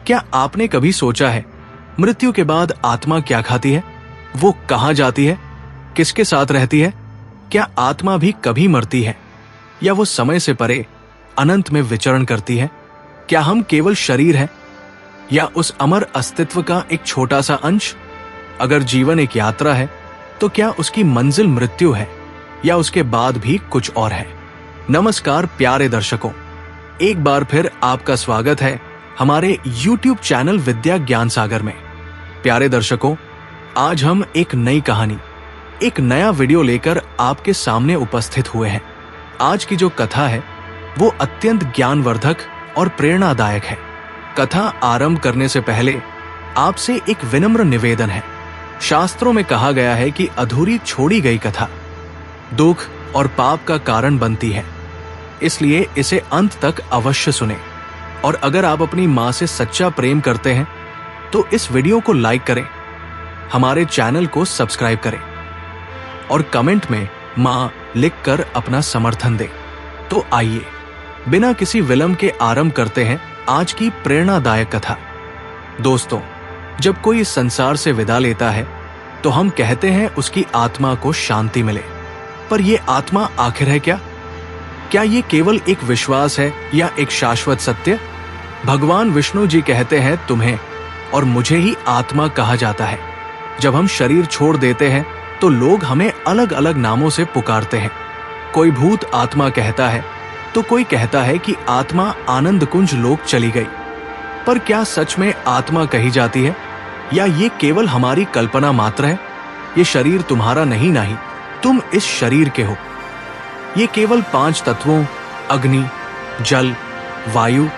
क्या आपने कभी सोचा है मृत्यु के बाद आत्मा क्या खाती है? वो कहाँ जाती है? किसके साथ रहती है? क्या आत्मा भी कभी मरती है या वो समय से परे अनंत में विचरण करती है? क्या हम केवल शरीर हैं या उस अमर अस्तित्व का एक छोटा सा अंश? अगर जीवन एक यात्रा है तो क्या उसकी मंजिल मृत्यु है या उसके बाद भी कुछ और है? नमस्कार प्यारे दर्शकों, एक बार फिर आपका स्वागत है हमारे YouTube चैनल विद्या ज्ञान सागर में। प्यारे दर्शकों, आज हम एक नई कहानी, एक नया वीडियो लेकर आपके सामने उपस्थित हुए हैं। आज की जो कथा है वो अत्यंत ज्ञानवर्धक और प्रेरणादायक है। कथा आरंभ करने से पहले आपसे एक विनम्र निवेदन है। शास्त्रों में कहा गया है कि अधूरी छोड़ी गई कथा दुख और पाप का कारण बनती है, इसलिए इसे अंत तक अवश्य सुने। और अगर आप अपनी माँ से सच्चा प्रेम करते हैं तो इस वीडियो को लाइक करें, हमारे चैनल को सब्सक्राइब करें और कमेंट में माँ लिखकर अपना समर्थन दें। तो आइए बिना किसी विलंब के आरंभ करते हैं आज की प्रेरणादायक कथा। दोस्तों, जब कोई इस संसार से विदा लेता है तो हम कहते हैं उसकी आत्मा को शांति मिले। पर यह आत्मा आखिर है क्या? क्या ये केवल एक विश्वास है या एक शाश्वत सत्य? भगवान विष्णु जी कहते हैं तुम्हें और मुझे ही आत्मा कहा जाता है। जब हम शरीर छोड़ देते हैं तो लोग हमें अलग अलग नामों से पुकारते हैं। कोई भूत आत्मा कहता है तो कोई कहता है कि आत्मा आनंद कुंज लोक चली गई। पर क्या सच में आत्मा कही जाती है या ये केवल हमारी कल्पना मात्र है? ये शरीर तुम्हारा नहीं, तुम इस शरीर के हो। ये केवल 5 तत्वों अग्नि, जल, वायु,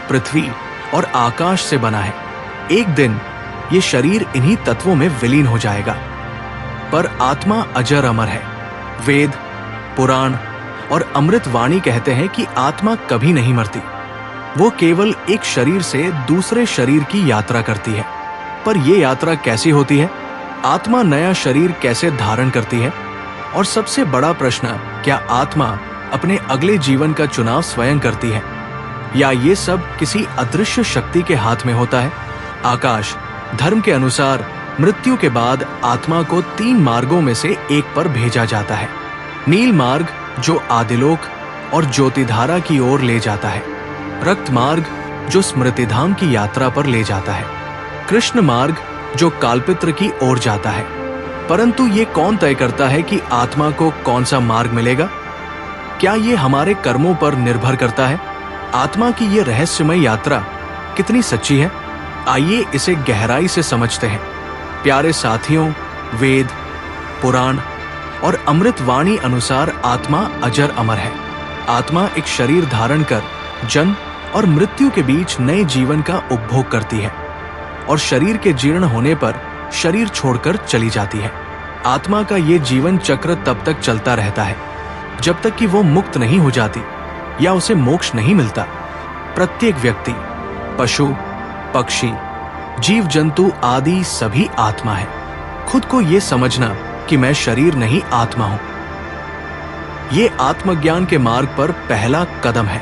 पृथ्वी और आकाश से बना है। एक दिन ये शरीर इन्हीं तत्वों में विलीन हो जाएगा। पर आत्मा अजर अमर है। वेद, पुराण और अमृत वाणी कहते हैं कि आत्मा कभी नहीं मरती। वो केवल एक शरीर से दूसरे शरीर की यात्रा करती है। पर यह यात्रा कैसी होती है? आत्मा नया शरीर कैसे धारण करती है? और सबसे बड़ा प्रश्न, क्या आत्मा अपने अगले जीवन का चुनाव स्वयं करती है या ये सब किसी अदृश्य शक्ति के हाथ में होता है? आकाश धर्म के अनुसार मृत्यु के बाद आत्मा को 3 मार्गों में से एक पर भेजा जाता है। नील मार्ग जो आदिलोक और ज्योतिधारा की ओर ले जाता है, रक्त मार्ग जो स्मृतिधाम की यात्रा पर ले जाता है, कृष्ण मार्ग जो कालपित्र की ओर जाता है। परंतु ये कौन तय करता है कि आत्मा को कौन सा मार्ग मिलेगा? क्या ये हमारे कर्मों पर निर्भर करता है? आत्मा की ये रहस्यमय यात्रा कितनी सच्ची है? आइए इसे गहराई से समझते हैं। प्यारे साथियों, वेद, पुराण और अमृत वाणी अनुसार आत्मा अजर अमर है। आत्मा एक शरीर धारण कर जन्म और मृत्यु के बीच नए जीवन का उपभोग करती है और शरीर के जीर्ण होने पर शरीर छोड़कर चली जाती है। आत्मा का ये जीवन चक्र तब तक चलता रहता है जब तक कि वो मुक्त नहीं हो जाती या उसे मोक्ष नहीं मिलता। प्रत्येक व्यक्ति, पशु, पक्षी, जीव जंतु आदि सभी आत्मा है। खुद को ये समझना कि मैं शरीर नहीं आत्मा हूं, ये आत्मज्ञान के मार्ग पर पहला कदम है।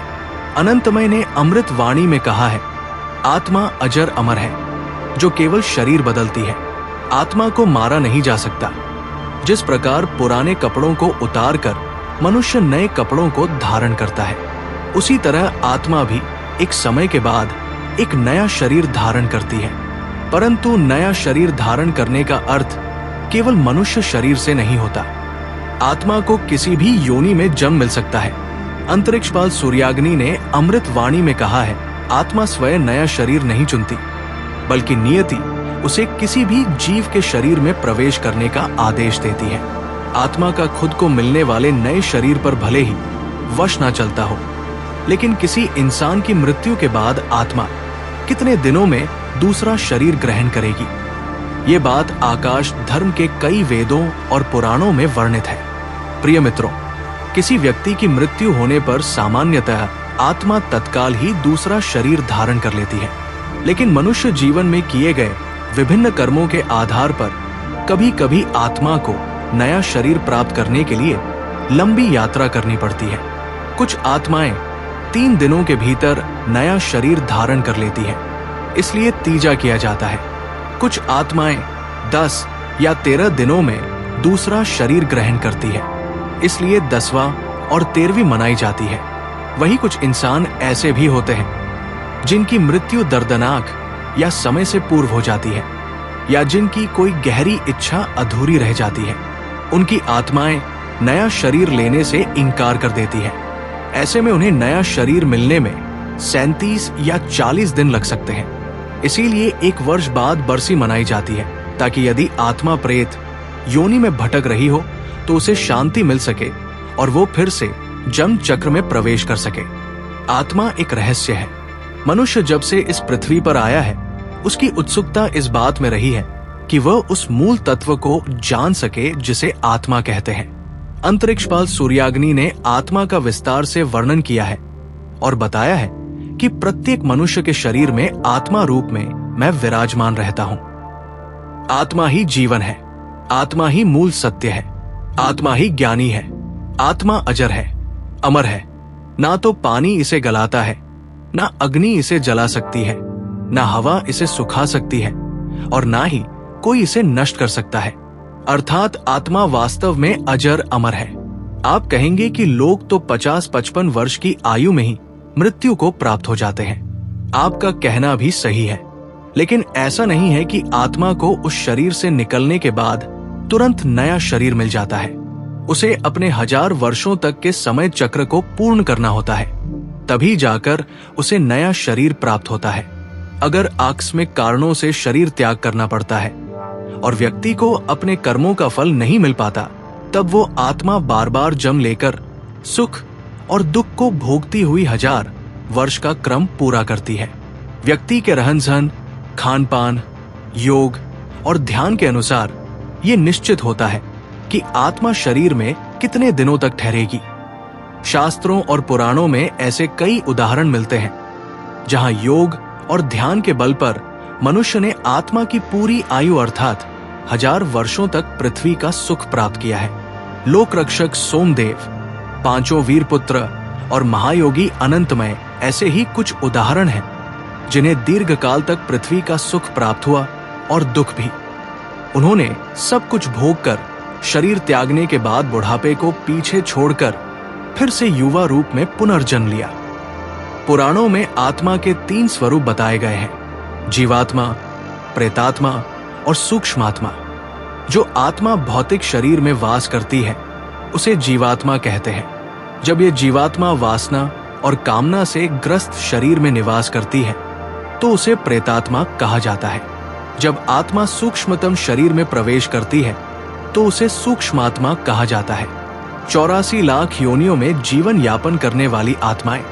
अनंतमय ने अमृत वाणी में कहा है, आत्मा अजर अमर है जो केवल शरीर बदलती है। आत्मा को मारा नहीं जा सकता। जिस प्रकार पुराने कपड़ों को उतार कर मनुष्य नए कपड़ों को धारण करता है, उसी तरह आत्मा भी एक समय के बाद एक नया शरीर धारण करती है। परंतु नया शरीर धारण करने का अर्थ केवल मनुष्य शरीर से नहीं होता। आत्मा को किसी भी योनि में जन्म मिल सकता है। अंतरिक्षपाल सूर्याग्नि ने अमृत वाणी में कहा है, आत्मा स्वयं नया शरीर नहीं चुनती, बल्कि नियति उसे किसी भी जीव के शरीर में प्रवेश करने का आदेश देती है। आत्मा का खुद को मिलने वाले नए शरीर पर भले ही वश ना चलता हो, लेकिन किसी इंसान की मृत्यु के बाद आत्मा कितने दिनों में दूसरा शरीर ग्रहण करेगी, ये बात आकाश धर्म के कई वेदों और पुराणों में वर्णित है। प्रिय मित्रों, किसी व्यक्ति की मृत्यु होने पर सामान्यतः आत्मा तत्काल ही दूसरा शरीर धारण कर लेती है, लेकिन मनुष्य जीवन में किए गए विभिन्न कर्मों के आधार पर कभी कभी आत्मा को नया शरीर प्राप्त करने के लिए लंबी यात्रा करनी पड़ती है। कुछ आत्माएं 3 दिनों के भीतर नया शरीर धारण कर लेती हैं, इसलिए तीजा किया जाता है। कुछ आत्माएं 10 या 13 दिनों में दूसरा शरीर ग्रहण करती है, इसलिए 10वां और 13वीं मनाई जाती है। वही कुछ इंसान ऐसे भी होते हैं जिनकी मृत्यु दर्दनाक या समय से पूर्व हो जाती है, या जिनकी कोई गहरी इच्छा अधूरी रह जाती है। उनकी आत्माएं नया शरीर लेने से इनकार कर देती हैं। ऐसे में उन्हें नया शरीर मिलने में 37 या 40 दिन लग सकते हैं। इसीलिए 1 वर्ष बाद बरसी मनाई जाती है, ताकि यदि आत्मा प्रेत योनि में भटक रही हो तो उसे शांति मिल सके और वो फिर से जन्म चक्र में प्रवेश कर सके। आत्मा एक रहस्य है। मनुष्य जब से इस पृथ्वी पर आया है, उसकी उत्सुकता इस बात में रही है कि वह उस मूल तत्व को जान सके जिसे आत्मा कहते हैं। अंतरिक्षपाल सूर्याग्नि ने आत्मा का विस्तार से वर्णन किया है और बताया है कि प्रत्येक मनुष्य के शरीर में आत्मा रूप में मैं विराजमान रहता हूं। आत्मा ही जीवन है, आत्मा ही मूल सत्य है, आत्मा ही ज्ञानी है। आत्मा अजर है, अमर है। ना तो पानी इसे गलाता है, ना अग्नि इसे जला सकती है, ना हवा इसे सुखा सकती है, और ना ही कोई इसे नष्ट कर सकता है। अर्थात आत्मा वास्तव में अजर अमर है। आप कहेंगे कि लोग तो 50-55 वर्ष की आयु में ही मृत्यु को प्राप्त हो जाते हैं। आपका कहना भी सही है, लेकिन ऐसा नहीं है कि आत्मा को उस शरीर से निकलने के बाद तुरंत नया शरीर मिल जाता है। उसे अपने 1000 वर्षों तक के समय चक्र को पूर्ण करना होता है, तभी जाकर उसे नया शरीर प्राप्त होता है। अगर आकस्मिक कारणों से शरीर त्याग करना पड़ता है और व्यक्ति को अपने कर्मों का फल नहीं मिल पाता, तब वो आत्मा बार बार जन्म लेकर सुख और दुख को भोगती हुई 1000 वर्ष का क्रम पूरा करती है। व्यक्ति के रहन सहन, खान पान, योग और ध्यान के अनुसार ये निश्चित होता है कि आत्मा शरीर में कितने दिनों तक ठहरेगी। शास्त्रों और पुराणों में ऐसे कई उदाहरण मिलते हैं जहां योग और ध्यान के बल पर मनुष्य ने आत्मा की पूरी आयु अर्थात 1000 वर्षों तक पृथ्वी का सुख प्राप्त किया है। लोक रक्षक सोमदेव, 5 वीरपुत्र और महायोगी अनंतमय ऐसे ही कुछ उदाहरण हैं जिन्हें दीर्घ काल तक पृथ्वी का सुख प्राप्त हुआ और दुख भी। उन्होंने सब कुछ भोग कर शरीर त्यागने के बाद बुढ़ापे को पीछे छोड़कर फिर से युवा रूप में पुनर्जन्म लिया। पुराणों में आत्मा के 3 स्वरूप बताए गए हैं: जीवात्मा, प्रेतात्मा और सूक्ष्मात्मा। जो आत्मा भौतिक शरीर में वास करती है उसे जीवात्मा कहते हैं। जब ये जीवात्मा वासना और कामना से ग्रस्त शरीर में निवास करती है तो उसे प्रेतात्मा कहा जाता है। जब आत्मा सूक्ष्मतम शरीर में प्रवेश करती है तो उसे सूक्ष्मात्मा कहा जाता है। 84 लाख योनियों में जीवन यापन करने वाली आत्माएं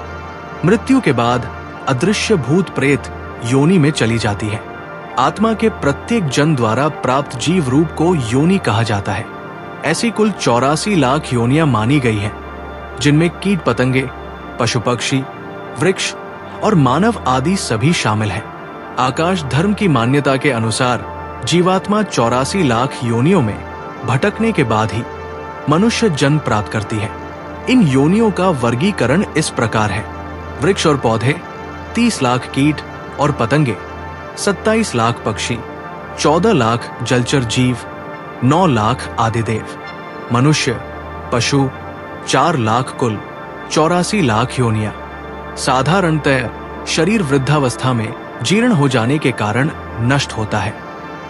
मृत्यु के बाद अदृश्य भूत प्रेत योनि में चली जाती है। आत्मा के प्रत्येक जन द्वारा प्राप्त जीव रूप को योनि कहा जाता है। ऐसी कुल 84 लाख योनियां मानी गई हैं, जिनमें कीट पतंगे, पशु पक्षी, वृक्ष और मानव आदि सभी शामिल हैं। आकाश धर्म की मान्यता के अनुसार जीवात्मा 84 लाख योनियों में भटकने के बाद ही मनुष्य जन्म प्राप्त करती है। इन योनियों का वर्गीकरण इस प्रकार है: वृक्ष और पौधे, 30 लाख कीट और पतंगे, 27 लाख पक्षी, 14 लाख जलचर जीव, 9 लाख आदिदेव, मनुष्य, पशु, 4 लाख कुल, 84 लाख योनियां। साधारणतः शरीर वृद्धावस्था में जीर्ण हो जाने के कारण नष्ट होता है,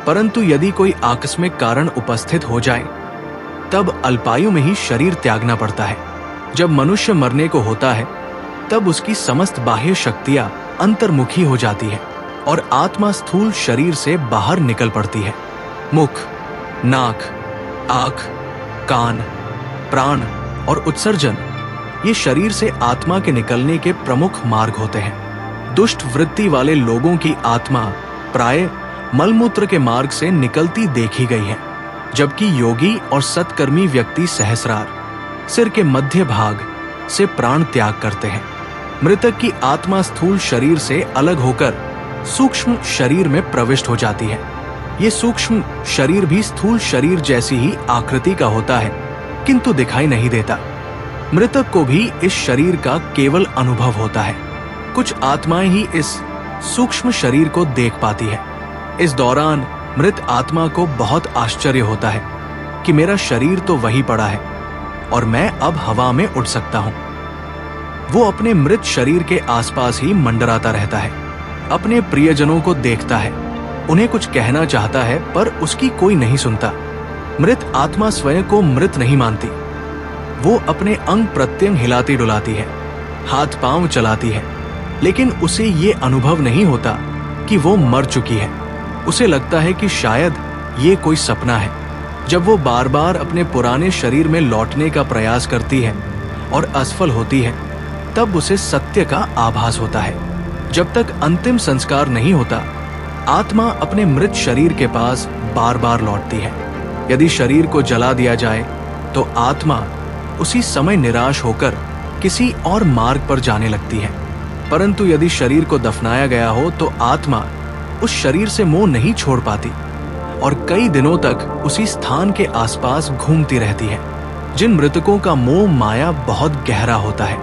परंतु यदि कोई आकस्मिक कारण उपस्थित हो जाए तब अल्पायु में ही शरीर त्यागना पड़ता है। जब मनुष्य मरने को होता है तब उसकी समस्त बाह्य शक्तियां अंतर्मुखी हो जाती है और आत्मा स्थूल शरीर से बाहर निकल पड़ती है। मुख, नाक, आंख, कान, प्राण और उत्सर्जन ये शरीर से आत्मा के निकलने के प्रमुख मार्ग होते हैं। दुष्ट वृत्ति वाले लोगों की आत्मा प्राय मलमूत्र के मार्ग से निकलती देखी गई है, जबकि योगी और सत्कर्मी व्यक्ति सहस्रार सिर के मध्य भाग से प्राण त्याग करते हैं। मृतक की आत्मा स्थूल शरीर से अलग होकर सूक्ष्म शरीर में प्रविष्ट हो जाती है। ये सूक्ष्म शरीर भी स्थूल शरीर जैसी ही आकृति का होता है, किंतु दिखाई नहीं देता। मृतक को भी इस शरीर का केवल अनुभव होता है। कुछ आत्माएं ही इस सूक्ष्म शरीर को देख पाती है। इस दौरान मृत आत्मा को बहुत आश्चर्य होता है कि मेरा शरीर तो वही पड़ा है और मैं अब हवा में उड़ सकता हूं। वो अपने मृत शरीर के आसपास ही मंडराता रहता है, अपने प्रियजनों को देखता है, उन्हें कुछ कहना चाहता है पर उसकी कोई नहीं सुनता। मृत आत्मा स्वयं को मृत नहीं मानती। वो अपने अंग प्रत्यंग हिलाती डुलाती है, हाथ पांव चलाती है, लेकिन उसे ये अनुभव नहीं होता कि वो मर चुकी है। उसे लगता है कि शायद ये कोई सपना है। जब वो बार बार अपने पुराने शरीर में लौटने का प्रयास करती है और असफल होती है, तब उसे सत्य का आभास होता है। जब तक अंतिम संस्कार नहीं होता, आत्मा अपने मृत शरीर के पास बार बार लौटती है। यदि शरीर को जला दिया जाए तो आत्मा उसी समय निराश होकर किसी और मार्ग पर जाने लगती है, परंतु यदि शरीर को दफनाया गया हो तो आत्मा उस शरीर से मोह नहीं छोड़ पाती और कई दिनों तक उसी स्थान के आसपास घूमती रहती है। जिन मृतकों का मोह माया बहुत गहरा होता है,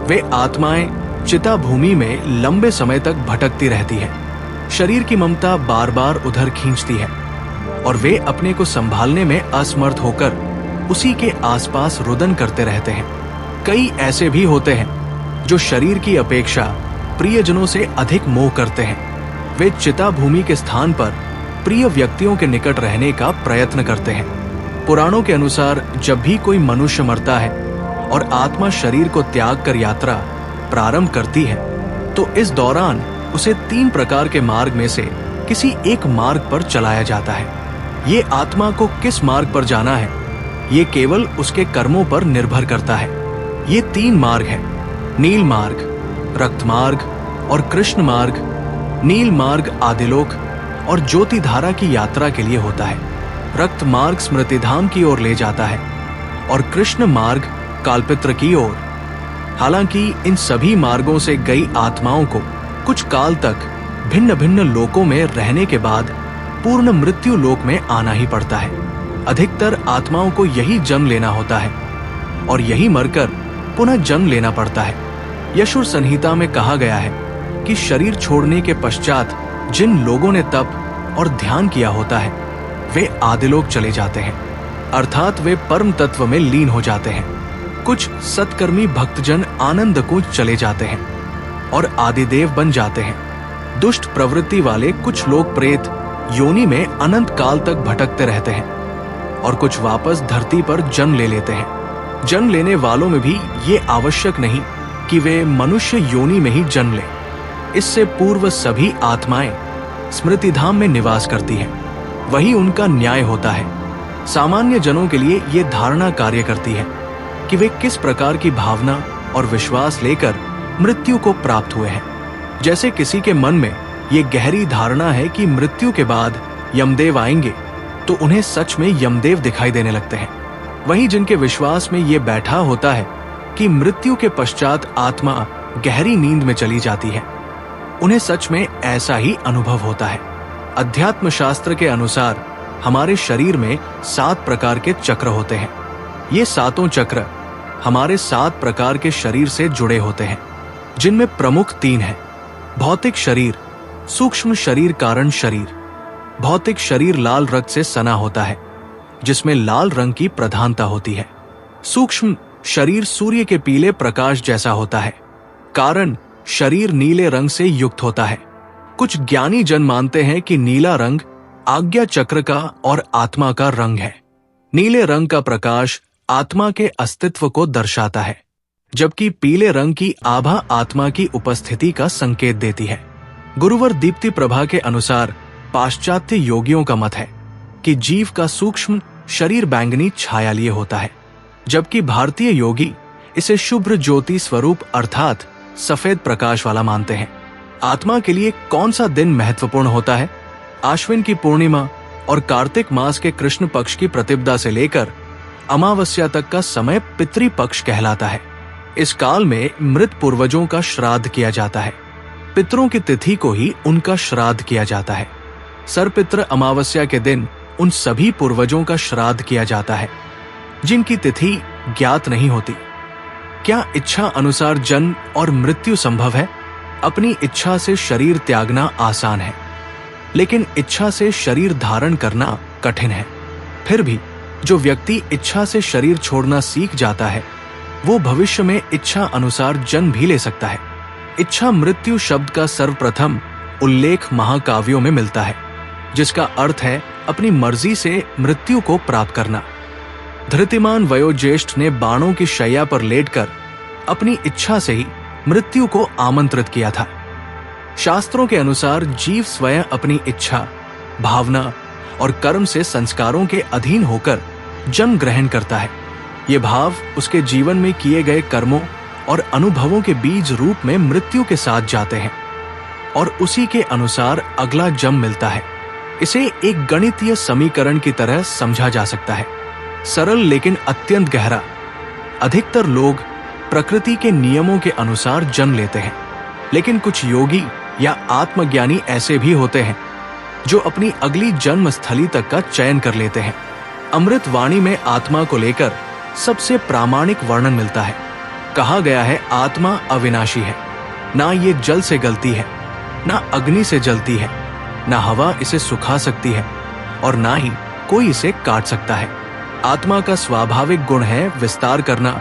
वे आत्माएं चिता भूमि में लंबे समय तक भटकती रहती है। शरीर की ममता बार बार उधर खींचती है और वे अपने को संभालने में असमर्थ होकर उसी के आसपास रुदन करते रहते हैं। कई ऐसे भी होते हैं जो शरीर की अपेक्षा प्रियजनों से अधिक मोह करते हैं। वे चिता भूमि के स्थान पर प्रिय व्यक्तियों के निकट रहने का प्रयत्न करते हैं। पुराणों के अनुसार जब भी कोई मनुष्य मरता है और आत्मा शरीर को त्याग कर यात्रा प्रारंभ करती है, तो इस दौरान उसे 3 प्रकार के मार्ग में से किसी एक मार्ग पर चलाया जाता है। ये आत्मा को किस मार्ग पर जाना है, ये केवल उसके कर्मों पर निर्भर करता है। ये 3 मार्ग हैं: नील मार्ग, रक्त मार्ग और कृष्ण मार्ग। नील मार्ग आदिलोक और ज्योति धारा की यात्रा के लिए होता है। रक्त मार्ग स्मृतिधाम की ओर ले जाता है और कृष्ण मार्ग कालपित्र की ओर। हालांकि इन सभी मार्गों से गई आत्माओं को कुछ काल तक भिन्न भिन्न लोकों में रहने के बाद पूर्ण मृत्यु लोक में आना ही पड़ता है। अधिकतर आत्माओं को यही जन्म लेना होता है और यही मरकर पुनः जन्म लेना पड़ता है। यशुर संहिता में कहा गया है कि शरीर छोड़ने के पश्चात जिन लोगों ने तप और ध्यान किया होता है, वे आदिलोक चले जाते हैं, अर्थात वे परम तत्व में लीन हो जाते हैं। कुछ सत्कर्मी भक्तजन आनंद को चले जाते हैं और आदिदेव बन जाते हैं। दुष्ट प्रवृत्ति वाले कुछ लोग प्रेत योनि में अनंत काल तक भटकते रहते हैं और कुछ वापस धरती पर जन्म ले लेते हैं। जन्म लेने वालों में भी ये आवश्यक नहीं कि वे मनुष्य योनि में ही जन्म लें। इससे पूर्व सभी आत्माएं स्मृतिधाम में निवास करती हैं, वही उनका न्याय होता है। सामान्य जनों के लिए ये धारणा कार्य करती है कि वे किस प्रकार की भावना और विश्वास लेकर मृत्यु को प्राप्त हुए हैं। जैसे किसी के मन में ये गहरी धारणा है कि मृत्यु के बाद यमदेव आएंगे, तो उन्हें सच में यमदेव दिखाई देने लगते हैं। वहीं जिनके विश्वास में ये बैठा होता है कि मृत्यु के पश्चात आत्मा गहरी नींद में चली जाती है, उन्हें सच में ऐसा ही अनुभव होता है। अध्यात्म शास्त्र के अनुसार हमारे शरीर में 7 प्रकार के चक्र होते हैं। ये 7 चक्र हमारे 7 प्रकार के शरीर से जुड़े होते हैं, जिनमें प्रमुख 3 हैं: भौतिक शरीर, सूक्ष्म शरीर, कारण शरीर। भौतिक शरीर लाल रक्त से सना होता है, जिसमें लाल रंग की प्रधानता होती है। सूक्ष्म शरीर सूर्य के पीले प्रकाश जैसा होता है। कारण शरीर नीले रंग से युक्त होता है। कुछ ज्ञानी जन मानते हैं कि नीला रंग आज्ञा चक्र का और आत्मा का रंग है। नीले रंग का प्रकाश आत्मा के अस्तित्व को दर्शाता है, जबकि पीले रंग की आभा आत्मा की उपस्थिति का संकेत देती है। गुरुवर दीप्ति प्रभा के अनुसार पाश्चात्य योगियों का मत है कि जीव का सूक्ष्म शरीर बैंगनी छाया लिए होता है, जबकि भारतीय योगी इसे शुभ्र ज्योति स्वरूप अर्थात सफेद प्रकाश वाला मानते हैं। आत्मा के लिए कौन सा दिन महत्वपूर्ण होता है? आश्विन की पूर्णिमा और कार्तिक मास के कृष्ण पक्ष की प्रतिपदा से लेकर अमावस्या तक का समय पितृपक्ष कहलाता है। इस काल में मृत पूर्वजों का श्राद्ध किया जाता है। पितरों की तिथि को ही उनका श्राद्ध किया जाता है। सर्पित्र अमावस्या के दिन उन सभी पूर्वजों का श्राद्ध किया जाता है जिनकी तिथि ज्ञात नहीं होती। क्या इच्छा अनुसार जन्म और मृत्यु संभव है? अपनी इच्छा से शरीर त्यागना आसान है, लेकिन इच्छा से शरीर धारण करना कठिन है। फिर भी जो व्यक्ति इच्छा से शरीर छोड़ना सीख जाता है, वो भविष्य में इच्छा अनुसार जन्म भी ले सकता है। इच्छा मृत्यु शब्द का सर्वप्रथम उल्लेख महाकाव्यों में मिलता है, जिसका अर्थ है अपनी मर्जी से मृत्यु को प्राप्त करना। धृतिमान वयोज्येष्ठ ने बाणों की शैया पर लेटकर अपनी इच्छा से ही मृत्यु को आमंत्रित किया था। शास्त्रों के अनुसार जीव स्वयं अपनी इच्छा, भावना और कर्म से संस्कारों के अधीन होकर जन्म ग्रहण करता है। ये भाव उसके जीवन में किए गए कर्मों और अनुभवों के बीज रूप में मृत्यु के साथ जाते हैं और उसी के अनुसार अगला जन्म मिलता है। इसे एक गणितीय समीकरण की तरह समझा जा सकता है, सरल लेकिन अत्यंत गहरा। अधिकतर लोग प्रकृति के नियमों के अनुसार जन्म लेते हैं, लेकिन कुछ योगी या आत्मज्ञानी ऐसे भी होते हैं जो अपनी अगली जन्म स्थली तक का चयन कर लेते हैं। अमृत वाणी में आत्मा को लेकर सबसे प्रामाणिक वर्णन मिलता है। कहा गया है, आत्मा अविनाशी है, ना ये जल से गलती है, ना अग्नि से जलती है, ना हवा इसे सुखा सकती है और ना ही कोई इसे काट सकता है। आत्मा का स्वाभाविक गुण है विस्तार करना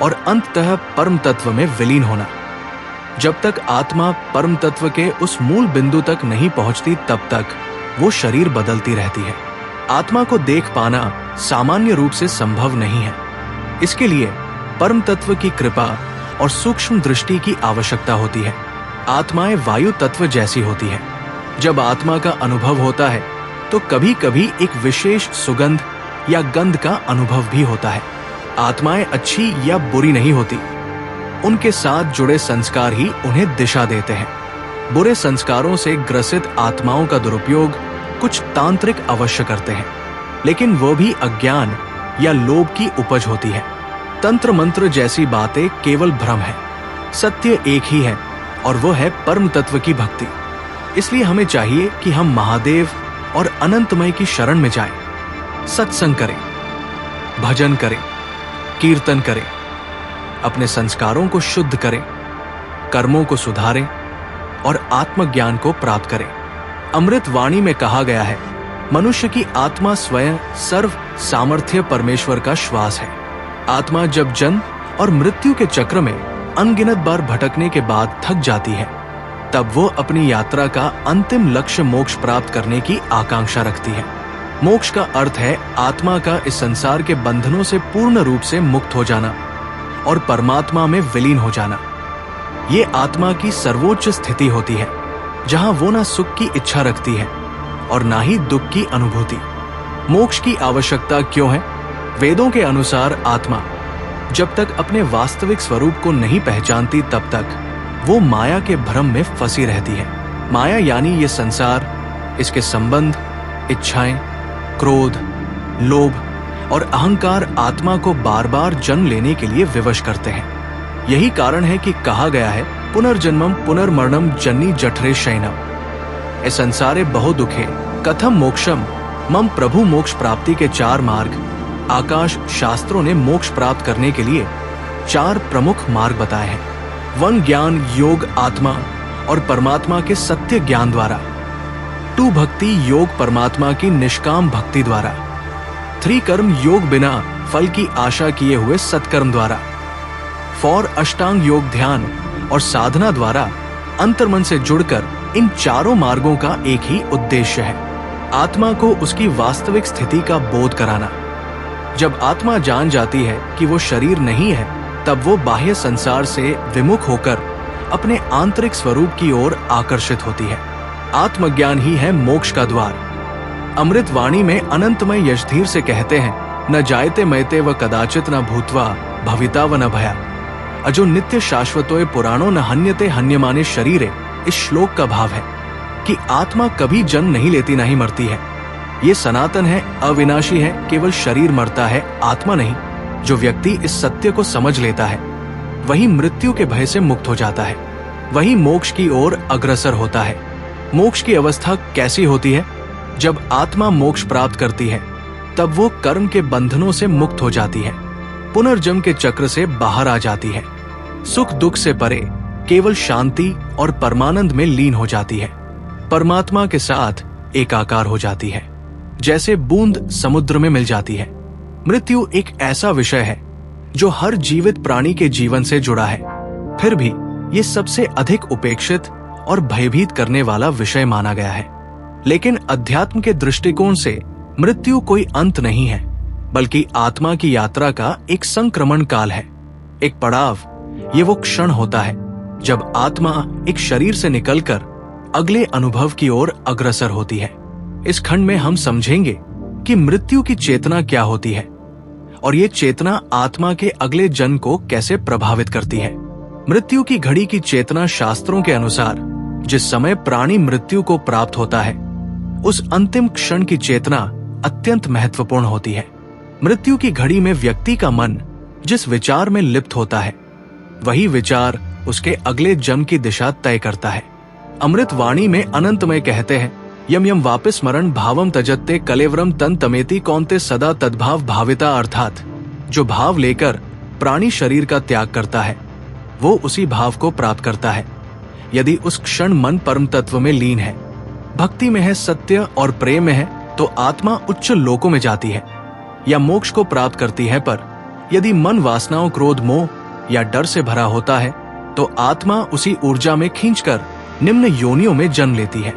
और अंततः परम तत्व में विलीन होना। जब तक आत्मा परम तत्व के उस मूल बिंदु तक नहीं पहुंचती, तब तक वो शरीर बदलती रहती है। आत्मा को देख पाना सामान्य रूप से संभव नहीं है। इसके लिए परम तत्व की कृपा और सूक्ष्म दृष्टि की आवश्यकता होती है। आत्माएं वायु तत्व जैसी होती है। जब आत्मा का अनुभव होता है तो कभी कभी एक विशेष सुगंध या गंध का अनुभव भी होता है। आत्माएं अच्छी या बुरी नहीं होती, उनके साथ जुड़े संस्कार ही उन्हें दिशा देते हैं। बुरे संस्कारों से ग्रसित आत्माओं का दुरुपयोग कुछ तांत्रिक अवश्य करते हैं, लेकिन वो भी अज्ञान या लोभ की उपज होती है। तंत्र मंत्र जैसी बातें केवल भ्रम है। सत्य एक ही है और वो है परम तत्व की भक्ति। इसलिए हमें चाहिए कि हम महादेव और अनंतमय की शरण में जाएं, सत्संग करें, भजन करें, कीर्तन करें, अपने संस्कारों को शुद्ध करें, कर्मों को सुधारें और आत्मज्ञान को प्राप्त करें। अमृत वाणी में कहा गया है, मनुष्य की आत्मा स्वयं सर्व सामर्थ्य परमेश्वर का श्वास है। आत्मा जब जन्म और मृत्यु के चक्र में अनगिनत बार भटकने के बाद थक जाती है, तब वो अपनी यात्रा का अंतिम लक्ष्य मोक्ष प्राप्त करने की आकांक्षा रखती है। मोक्ष का अर्थ है आत्मा का इस संसार के बंधनों से पूर्ण रूप से मुक्त हो जाना और परमात्मा में विलीन हो जाना। ये आत्मा की सर्वोच्च स्थिति होती है, जहां वो ना सुख की इच्छा रखती है और ना ही दुख की अनुभूति। मोक्ष की आवश्यकता क्यों है? वेदों के अनुसार आत्मा जब तक अपने वास्तविक स्वरूप को नहीं पहचानती, तब तक वो माया के भ्रम में फंसी रहती है। माया यानी ये संसार, इसके संबंध, इच्छाएं, क्रोध, लोभ और अहंकार आत्मा को बार बार जन्म लेने के लिए विवश करते हैं। यही कारण है कि कहा गया है, पुनर्जन्मम पुनर्मरणम जन्नी जठरे शयनम। ए संसारे बहु दुखे कथम मोक्षम मम प्रभु। मोक्ष प्राप्ति के 4 मार्ग आकाश शास्त्रों ने मोक्ष प्राप्त करने के लिए 4 प्रमुख मार्ग बताए हैं। 1 ज्ञान योग आत्मा और परमात्मा के सत्य ज्ञान द्वारा। 2 भक्ति योग परमात्मा की निष्काम भक्ति द्वारा। 3 कर्म योग बिना फल की आशा किए हुए सत्कर्म द्वारा। 4 अष्टांग योग ध्यान और साधना द्वारा अंतर्मन से जुड़कर। इन 4 मार्गों का एक ही उद्देश्य है, आत्मा को उसकी वास्तविक स्थिति का बोध कराना। जब आत्मा जान जाती है कि वो शरीर नहीं है, तब वो बाह्य संसार से विमुख होकर अपने आंतरिक स्वरूप की ओर आकर्षित होती है। आत्मज्ञान ही है मोक्ष का द्वार। अमृत वाणी में अनंतमय यशधीर से कहते हैं, न जायते मयते व कदाचित न भूत्वा भविता व न भया अजो नित्य शाश्वतोय पुराणो न हन्यते हन्यमाने शरीरे। इस श्लोक का भाव है कि आत्मा कभी जन्म नहीं लेती, नहीं मरती है। ये सनातन है, अविनाशी है, केवल शरीर मरता है, आत्मा नहीं। जो व्यक्ति इस सत्य को समझ लेता है, वही मृत्यु के भय से मुक्त हो जाता है, वही मोक्ष की ओर अग्रसर होता है। मोक्ष की अवस्था कैसी होती है? जब आत्मा मोक्ष प्राप्त करती है, तब वो कर्म के बंधनों से मुक्त हो जाती है, पुनर्जन्म के चक्र से बाहर आ जाती है, सुख दुख से परे केवल शांति और परमानंद में लीन हो जाती है, परमात्मा के साथ एकाकार हो जाती है, जैसे बूंद समुद्र में मिल जाती है। मृत्यु एक ऐसा विषय है जो हर जीवित प्राणी के जीवन से जुड़ा है, फिर भी ये सबसे अधिक उपेक्षित और भयभीत करने वाला विषय माना गया है। लेकिन अध्यात्म के दृष्टिकोण से मृत्यु कोई अंत नहीं है, बल्कि आत्मा की यात्रा का एक संक्रमण काल है, एक पड़ाव। ये वो क्षण होता है जब आत्मा एक शरीर से निकलकर अगले अनुभव की ओर अग्रसर होती है। इस खंड में हम समझेंगे कि मृत्यु की चेतना क्या होती है और ये चेतना आत्मा के अगले जन्म को कैसे प्रभावित करती है। मृत्यु की घड़ी की चेतना शास्त्रों के अनुसार जिस समय प्राणी मृत्यु को प्राप्त होता है, उस अंतिम क्षण की चेतना अत्यंत महत्वपूर्ण होती है। मृत्यु की घड़ी में व्यक्ति का मन जिस विचार में लिप्त होता है, वही विचार उसके अगले जन्म की दिशा तय करता है। अमृत वाणी में अनंतमय कहते हैं, यम यम वापिस स्मरण भावम तजत्ते कलेवरम तन तमेति कौनते सदा तद्भाव भाविता, अर्थात जो भाव लेकर प्राणी शरीर का त्याग करता है, वो उसी भाव को प्राप्त करता है। यदि उस क्षण मन परम तत्व में लीन है, भक्ति में है, सत्य और प्रेम में है, तो आत्मा उच्च लोकों में जाती है या मोक्ष को प्राप्त करती है। पर यदि मन वासनाओं, क्रोध, मोह या डर से भरा होता है, तो आत्मा उसी ऊर्जा में खींचकर निम्न योनियों में जन्म लेती है।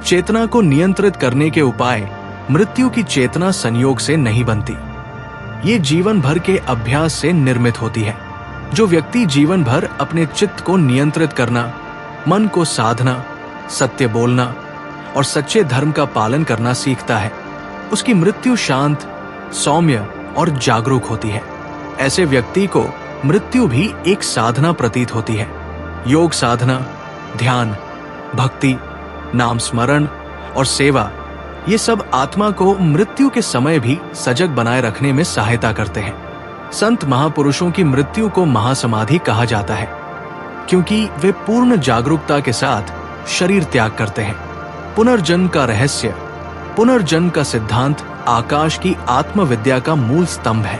चेतना को नियंत्रित करने के उपाय मृत्यु की चेतना संयोग से नहीं बनती, ये जीवन भर के अभ्यास से निर्मित होती है। जो व्यक्ति जीवन भर अपने चित्त को नियंत्रित करना, मन को साधना, सत्य बोलना और सच्चे धर्म का पालन करना सीखता है, उसकी मृत्यु शांत, सौम्य और जागरूक होती है। ऐसे व्यक्ति को मृत्यु भी एक साधना प्रतीत होती है। योग साधना, ध्यान, भक्ति, नाम स्मरण और सेवा, ये सब आत्मा को मृत्यु के समय भी सजग बनाए रखने में सहायता करते हैं। संत महापुरुषों की मृत्यु को महासमाधि कहा जाता है, क्योंकि वे पूर्ण जागरूकता के साथ शरीर त्याग करते हैं। पुनर्जन्म का रहस्य, पुनर्जन्म का सिद्धांत आकाश की आत्मविद्या का मूल स्तंभ है।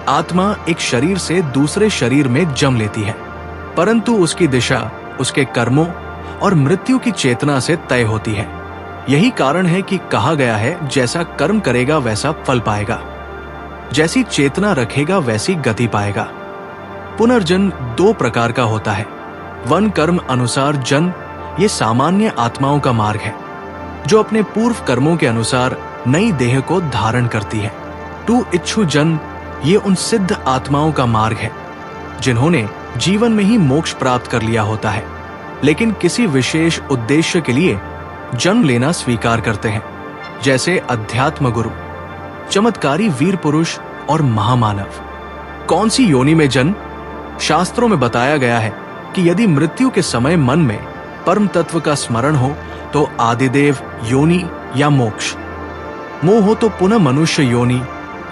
आत्मा एक शरीर से दूसरे शरीर में जन्म लेती है, परंतु उसकी दिशा उसके कर्मों और मृत्यु की चेतना से तय होती है। यही कारण है कि कहा गया है, जैसा कर्म करेगा वैसा फल पाएगा, जैसी चेतना रखेगा वैसी गति पाएगा। पुनर्जन्म दो प्रकार का होता है। वन कर्म अनुसार जन्म, ये सामान्य आत्माओं का मार्ग है जो अपने पूर्व कर्मों के अनुसार नई देह को धारण करती है। टू इच्छु जन्म, ये उन सिद्ध आत्माओं का मार्ग है जिन्होंने जीवन में ही मोक्ष प्राप्त कर लिया होता है, लेकिन किसी विशेष उद्देश्य के लिए जन्म लेना स्वीकार करते हैं, जैसे अध्यात्म गुरु, चमत्कारी वीर पुरुष और महामानव। कौन सी योनि में जन्म? शास्त्रों में बताया गया है कि यदि मृत्यु के समय मन में परम तत्व का स्मरण हो तो आदिदेव योनि या मोक्ष, मोह हो तो पुनः मनुष्य योनि,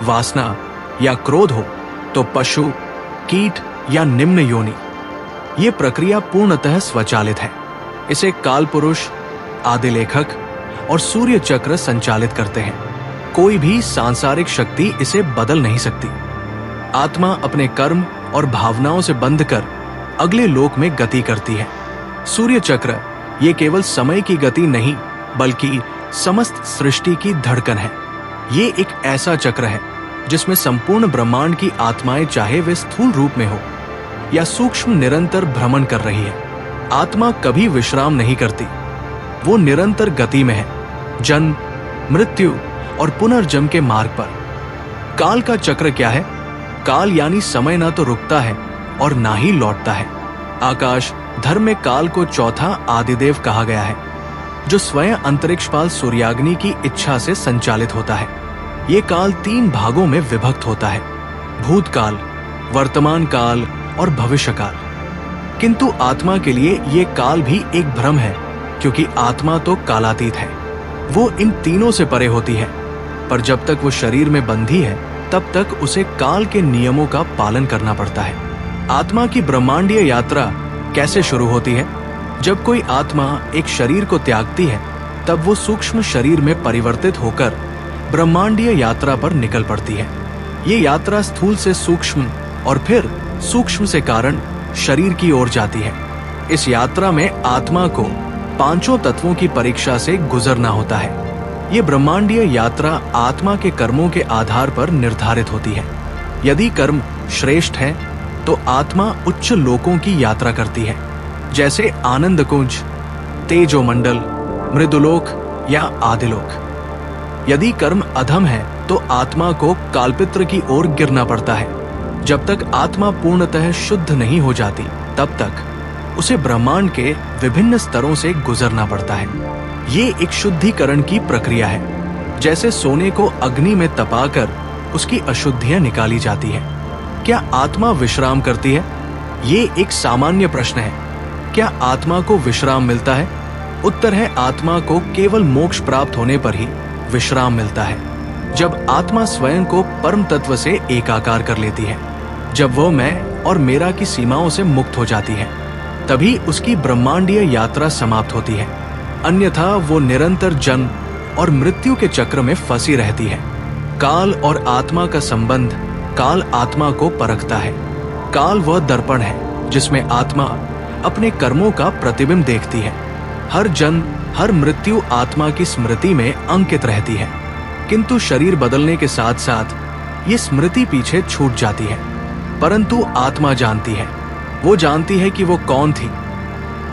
वासना या क्रोध हो तो पशु, कीट या निम्न योनि। ये प्रक्रिया पूर्णतः स्वचालित है। इसे काल पुरुष, आदि लेखक और सूर्य चक्र संचालित करते हैं। कोई भी सांसारिक शक्ति इसे बदल नहीं सकती। आत्मा अपने कर्म और भावनाओं से बंध कर अगले लोक में गति करती है। सूर्य चक्र ये केवल समय की गति नहीं, बल्कि समस्त सृष्टि की धड़कन है। ये एक ऐसा चक्र है जिसमें संपूर्ण ब्रह्मांड की आत्माएं, चाहे वे स्थूल रूप में हो या सूक्ष्म, निरंतर भ्रमण कर रही है। आत्मा कभी विश्राम नहीं करती, वो निरंतर गति में है, जन्म, मृत्यु और पुनर्जन्म के मार्ग पर। काल का चक्र क्या है? काल यानी समय ना तो रुकता है और ना ही लौटता है। आकाश धर्म में काल को चौथा आदिदेव कहा गया है, जो स्वयं अंतरिक्षपाल सूर्याग्नि की इच्छा से संचालित होता है। ये काल 3 भागों में विभक्त होता है: भूतकाल, वर्तमान काल और भविष्य काल। किंतु आत्मा के लिए ये काल भी एक भ्रम है, क्योंकि आत्मा तो कालातीत है, वो इन तीनों से परे होती है। पर जब तक वो शरीर में बंधी है, तब तक उसे काल के नियमों का पालन करना पड़ता है। आत्मा की ब्रह्मांडीय यात्रा कैसे शुरू होती है? जब कोई आत्मा एक शरीर को त्यागती है, तब वो सूक्ष्म शरीर में परिवर्तित होकर ब्रह्मांडीय यात्रा पर निकल पड़ती है। ये यात्रा स्थूल से सूक्ष्म और फिर सूक्ष्म से कारण शरीर की ओर जाती है। इस यात्रा में आत्मा को पांचों तत्वों की परीक्षा से गुजरना होता है। ये ब्रह्मांडीय यात्रा आत्मा के कर्मों के आधार पर निर्धारित होती है। यदि कर्म श्रेष्ठ है तो आत्मा उच्च लोकों की यात्रा करती है, जैसे आनंद कुंज, तेजोमंडल, मृदुलोक या आदिलोक। यदि कर्म अधम है तो आत्मा को कालपित्र की ओर गिरना पड़ता है। जब तक आत्मा पूर्णतः शुद्ध नहीं हो जाती तब तक उसे ब्रह्मांड के विभिन्न स्तरों से गुजरना पड़ता है। ये एक शुद्धिकरण की प्रक्रिया है। जैसे सोने को अग्नि में तपाकर उसकी अशुद्धियां निकाली जाती है। क्या आत्मा विश्राम करती है? ये एक सामान्य प्रश्न है। क्या आत्मा को विश्राम मिलता है? उत्तर है, आत्मा को केवल मोक्ष प्राप्त होने पर ही विश्राम मिलता है। जब आत्मा स्वयं को परम तत्व से एकाकार कर लेती है, जब वो मैं और मेरा की सीमाओं से मुक्त हो जाती है, तभी उसकी ब्रह्मांडीय यात्रा समाप्त होती है। अन्यथा वो निरंतर जन्म और मृत्यु के चक्र में फंसी रहती है। काल और आत्मा का संबंध काल आत्मा को परखता है। काल वह दर्पण है जिसमें आत्मा अपने कर्मों का प्रतिबिंब देखती है। हर जन्म, हर मृत्यु आत्मा की स्मृति में अंकित रहती है, किंतु शरीर बदलने के साथ साथ ये स्मृति पीछे छूट जाती है। परंतु आत्मा जानती है, वो जानती है कि वो कौन थी,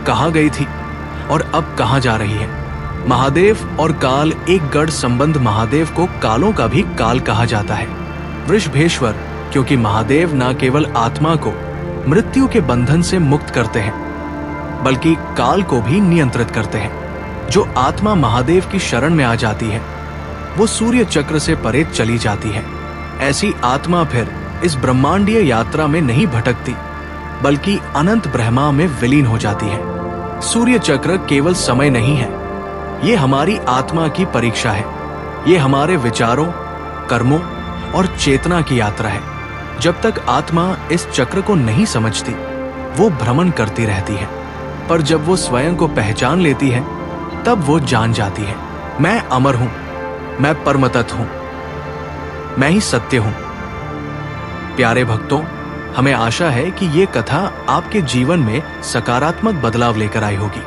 कहाँ गई थी और अब कहाँ जा रही है। महादेव और काल एक गढ़ संबंध महादेव को कालों का भी काल कहा जाता है। वृषभेश्वर, क्योंकि महादेव न केवल आत्मा को मृत्यु के बंधन से मुक्त करते हैं बल्कि काल को भी नियंत्रित करते हैं। जो आत्मा महादेव की शरण में आ जाती है वो सूर्य चक्र से परे चली जाती है। ऐसी आत्मा फिर इस ब्रह्मांडीय यात्रा में नहीं भटकती बल्कि अनंत ब्रह्मा में विलीन हो जाती है। सूर्य चक्र केवल समय नहीं है, ये हमारी आत्मा की परीक्षा है। ये हमारे विचारों, कर्मों और चेतना की यात्रा है। जब तक आत्मा इस चक्र को नहीं समझती वो भ्रमण करती रहती है, पर जब वो स्वयं को पहचान लेती है तब वो जान जाती है, मैं अमर हूं, मैं परमतत्व हूं, मैं ही सत्य हूं। प्यारे भक्तों, हमें आशा है कि ये कथा आपके जीवन में सकारात्मक बदलाव लेकर आई होगी।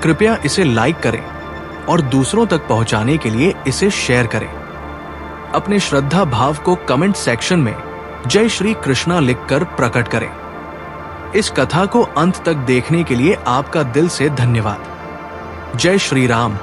कृपया इसे लाइक करें और दूसरों तक पहुंचाने के लिए इसे शेयर करें। अपने श्रद्धा भाव को कमेंट सेक्शन में जय श्री कृष्णा लिखकर प्रकट करें। इस कथा को अंत तक देखने के लिए आपका दिल से धन्यवाद। जय श्री राम।